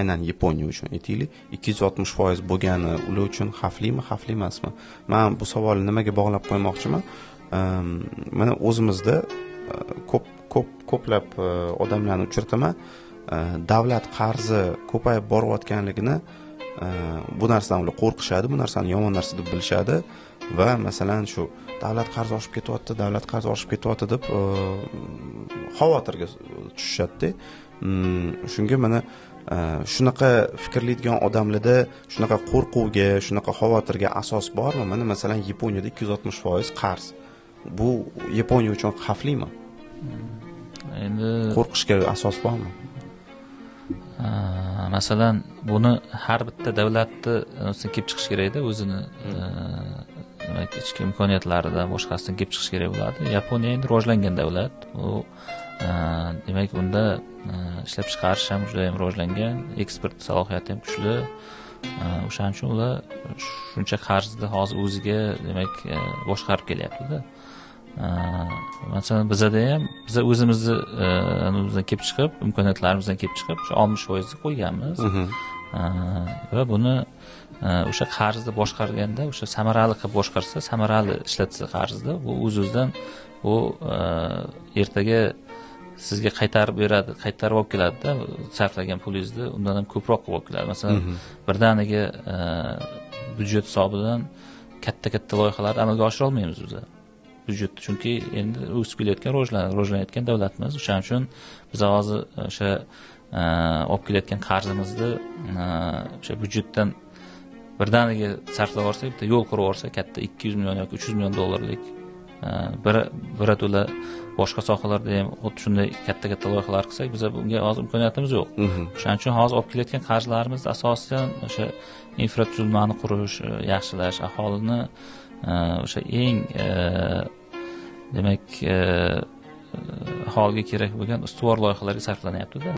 aynan Yaponiya uchun aytaylik 260% bo'lgani ular uchun xavflimi, xavfli emasmi? Men bu savolni nimaga bog'lab qo'ymoqchiman? Mana o'zimizda ko'plab odamlarni uchrataman. Davlat qarzi ko'payib borayotganligini bu narsadan ular qo'rqishadi, bu narsani yomon narsa deb bilishadi va masalan shu davlat qarzi oshib ketyapti deb xavotirga tushishadi. Shunga mana shunaqa fikrlaydigan odamlarda shunaqa qo'rquvga, shunaqa xavotirga asos bormi? Mana masalan Yaponiyada 260% qarz. Bu Yaponiya uchun xavflimi? Endi qo'rqishga asos bormi? Masalan, buni har bitta davlatni kelib chiqish kerakda, o'zini demak ichki imkoniyatlaridan boshqasidan kelib chiqish kerak bo'ladi. Yaponiya endi rivojlangan davlat. U demak unda ishlab chiqarish ham juda ham rivojlangan, eksport salohiyati ham kuchli. O'shaning uchun ular shuncha qarzni hozir o'ziga demak boshqarib kelyapti-da. Masalan bizda ham biz o'zimizdan kelib chiqib, imkoniyatlarimizdan kelib chiqib, shu 60% qo'yganmiz. Va buni o'sha qarzni boshqarganda, o'sha samarali qilib boshqarsa, samarali ishlatsa qarzni, bu o'z-o'zidan bu ertaga sizga qaytarib beradi, qaytarib olib keladi-da, sarflagan pulingizni undan ham ko'proq olib keladi. Masalan, birdaniga byudjet hisobidan katta loyihalarni amalga oshira olmaymiz biz. Byudjet chunki endi o'sib kelayotgan rivojlanayotgan davlatmiz. O'shaning uchun biz hozir o'sha olib kelayotgan qarzimizni o'sha byudjetdan birdaniga sarflab olsak, bitta yo'l qurib olsak, katta 200 million yoki 300 million dollarlik birato'la boshqa sohalarda ham xuddi shunday katta loyihalar qilsak, biz bunga hozir imkoniyatimiz yo'q. O'shaning uchun hozir olib kelayotgan qarjlarimiz asosan o'sha infratuzilmani qurish, yaxshilash, aholini o'sha eng demak aholiga kerak bo'lgan ustuvor loyihalarga sarflanyapti-da.